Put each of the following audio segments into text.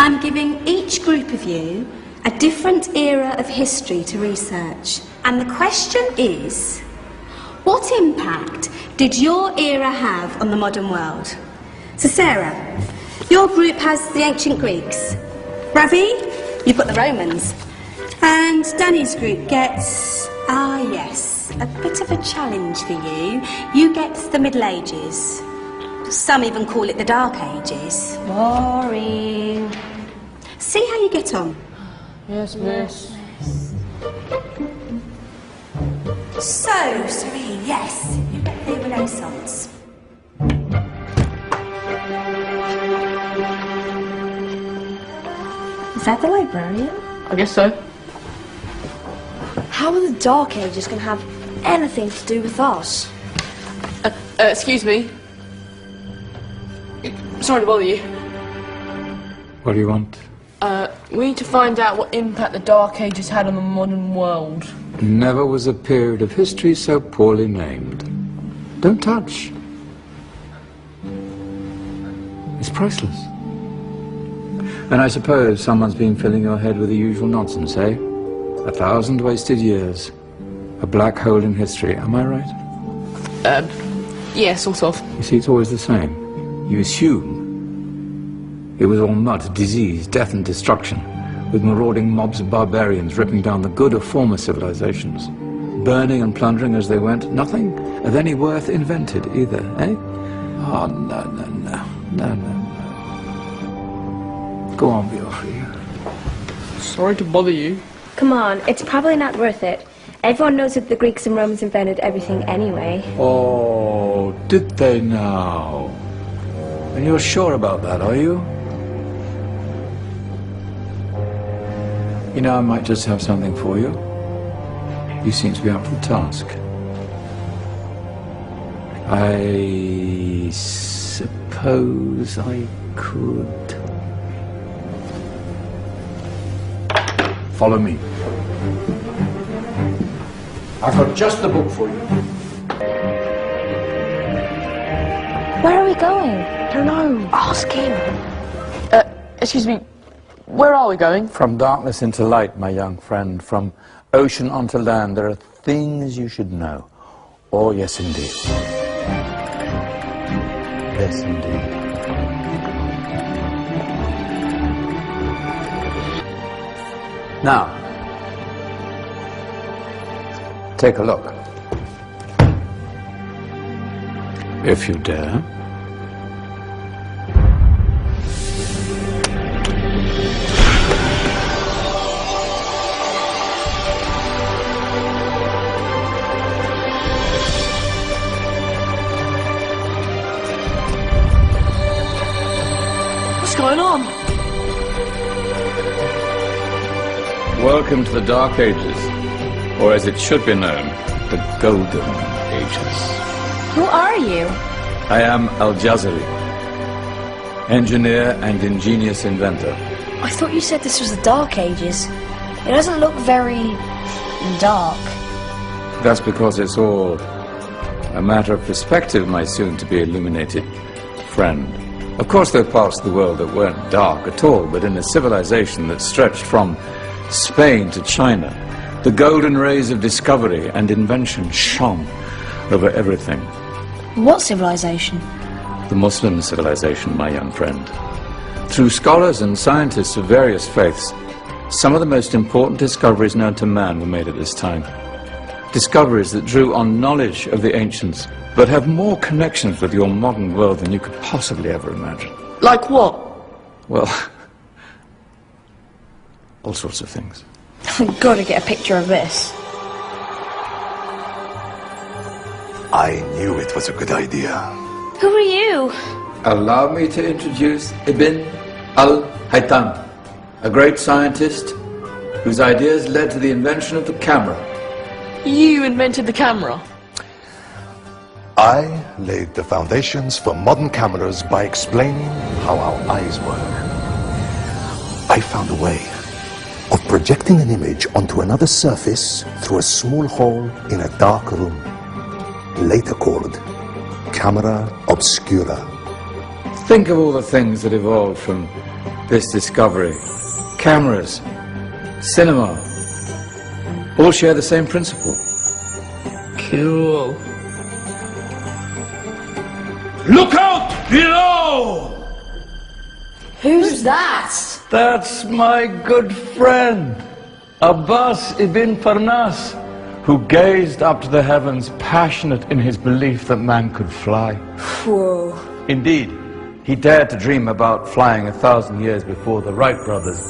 I'm giving each group of you a different era of history to research. And the question is, what impact did your era have on the modern world? So Sarah, your group has the ancient Greeks. Ravi, you've got the Romans. And Danny's group gets, yes, a bit of a challenge for you. You get the Middle Ages. Some even call it the Dark Ages. Boring. See how you get on. Yes, miss. So, Serene, yes, you get the Renaissance. Is that the librarian? I guess so. How are the Dark Ages going to have anything to do with us? Excuse me. Sorry to bother you. What do you want? We need to find out what impact the Dark Ages had on the modern world. Never was a period of history so poorly named. Don't touch. It's priceless. And I suppose someone's been filling your head with the usual nonsense, eh? 1,000 wasted years. A black hole in history, am I right? Yeah, sort of. You see, it's always the same. You assume it was all mud, disease, death and destruction, with marauding mobs of barbarians ripping down the good of former civilizations, burning and plundering as they went. Nothing of any worth invented either, eh? Oh, no, no, no, no, no, no. Go on, Beofrey. Sorry to bother you. Come on, it's probably not worth it. Everyone knows that the Greeks and Romans invented everything anyway. Oh, did they now? And you're sure about that, are you? You know, I might just have something for you. You seem to be up for the task. I suppose I could. Follow me. I've got just the book for you. Where are we going? I don't know. Ask him. Excuse me. Where are we going? From darkness into light, my young friend. From ocean onto land, there are things you should know. Oh, yes, indeed. Yes, indeed. Now, take a look. If you dare. What's going on? Welcome to the Dark Ages, or as it should be known, the Golden Ages. Who are you? I am Al-Jazari, engineer and ingenious inventor. I thought you said this was the Dark Ages. It doesn't look very dark. That's because it's all a matter of perspective, my soon-to-be illuminated friend. Of course, there are parts of the world that weren't dark at all, but in a civilization that stretched from Spain to China, the golden rays of discovery and invention shone over everything. What civilization? The Muslim civilization, my young friend. Through scholars and scientists of various faiths, some of the most important discoveries known to man were made at this time. Discoveries that drew on knowledge of the ancients, but have more connections with your modern world than you could possibly ever imagine. Like what? Well, all sorts of things. I've got to get a picture of this. I knew it was a good idea. Who are you? Allow me to introduce Ibn al-Haytham, a great scientist whose ideas led to the invention of the camera. You invented the camera? I laid the foundations for modern cameras by explaining how our eyes work. I found a way of projecting an image onto another surface through a small hole in a dark room, later called camera obscura. Think of all the things that evolved from this discovery. Cameras, cinema, all share the same principle. Cool. Look out below! Who's that? That's my good friend, Abbas ibn Farnas, who gazed up to the heavens, passionate in his belief that man could fly. Whoa. Indeed, he dared to dream about flying 1,000 years before the Wright brothers.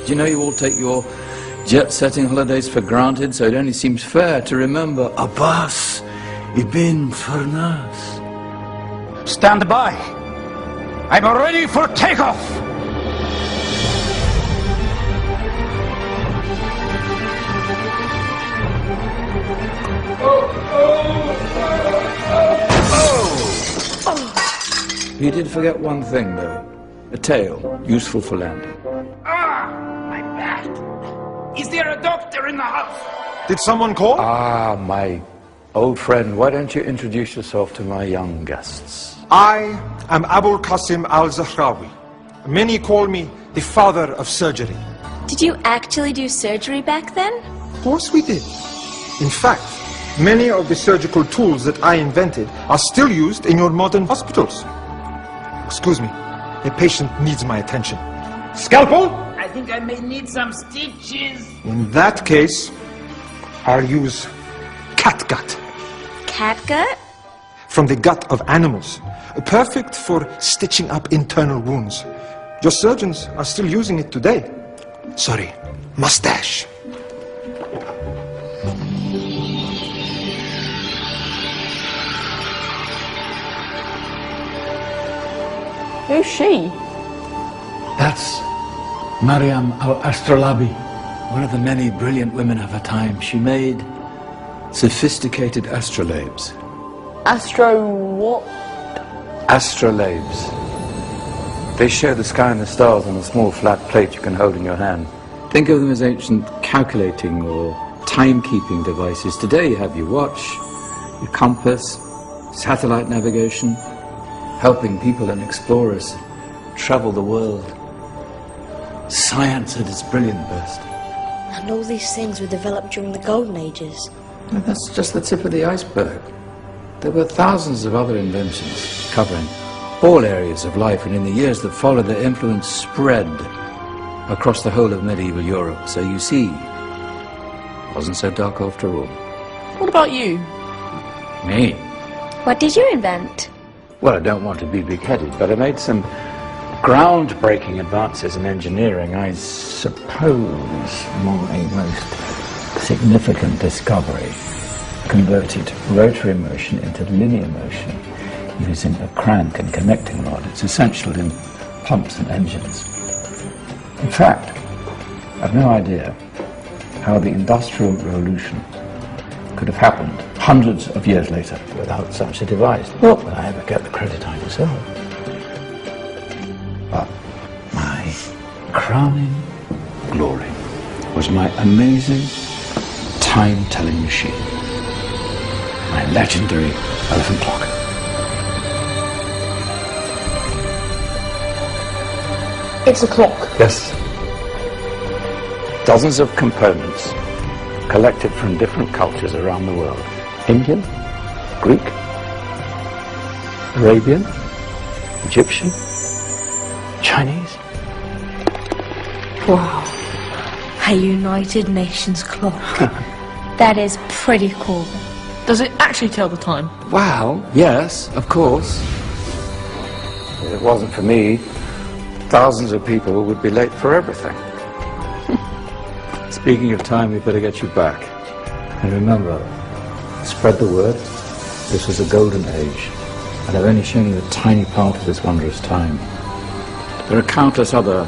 Do you know you all take your jet-setting holidays for granted, so it only seems fair to remember Abbas ibn Farnas. Stand by. I'm ready for takeoff. You did forget one thing, though. A tail, useful for landing. My back. Is there a doctor in the house? Did someone call? Ah, my old friend, why don't you introduce yourself to my young guests? I am Abul Qasim al-Zahrawi. Many call me the father of surgery. Did you actually do surgery back then? Of course we did. In fact, many of the surgical tools that I invented are still used in your modern hospitals. Excuse me, a patient needs my attention. Scalpel? I think I may need some stitches. In that case, I'll use catgut. Catgut? From the gut of animals. Perfect for stitching up internal wounds. Your surgeons are still using it today. Sorry, mustache. Who's she? That's Maryam al-Astrolabi, one of the many brilliant women of her time. She made sophisticated astrolabes. Astro what? Astrolabes. They show the sky and the stars on a small flat plate you can hold in your hand. Think of them as ancient calculating or timekeeping devices. Today you have your watch, your compass, satellite navigation, helping people and explorers travel the world. Science at its brilliant best. And all these things were developed during the Golden Ages. And that's just the tip of the iceberg. There were thousands of other inventions covering all areas of life, and in the years that followed, their influence spread across the whole of medieval Europe. So you see, it wasn't so dark after all. What about you? Me? What did you invent? Well, I don't want to be big-headed, but I made some groundbreaking advances in engineering. I suppose my most significant discovery converted rotary motion into linear motion using a crank and connecting rod. It's essential in pumps and engines. In fact, I've no idea how the Industrial Revolution could have happened hundreds of years later without such a device. Not that I ever get the credit I deserve. But my crowning glory was my amazing time-telling machine. My legendary elephant clock. It's a clock. Yes. Dozens of components collected from different cultures around the world. Indian, Greek, Arabian, Egyptian, Chinese. Wow. A United Nations clock. That is pretty cool. Does it actually tell the time? Well, yes, of course. If it wasn't for me, thousands of people would be late for everything. Speaking of time, we better get you back. And remember, spread the word. This was a golden age, and I've only shown you a tiny part of this wondrous time. There are countless other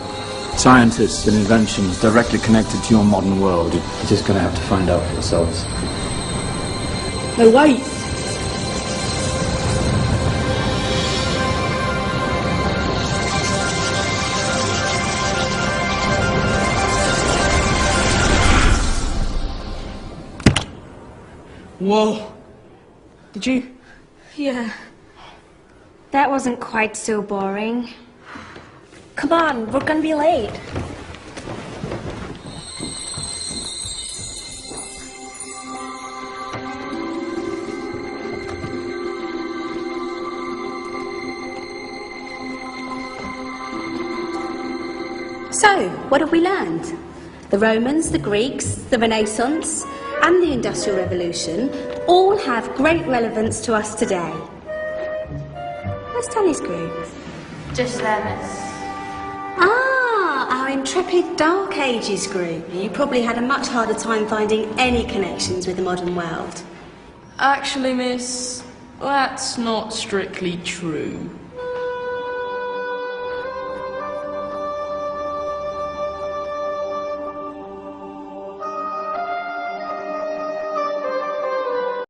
scientists and inventions directly connected to your modern world. You're just going to have to find out for yourselves. No, wait. Whoa. Did you? Yeah. That wasn't quite so boring. Come on, we're gonna be late. So, what have we learned? The Romans, the Greeks, the Renaissance, and the Industrial Revolution all have great relevance to us today. Where's Danny's group? Just there, miss. Ah, our intrepid Dark Ages group. You probably had a much harder time finding any connections with the modern world. Actually, miss, that's not strictly true.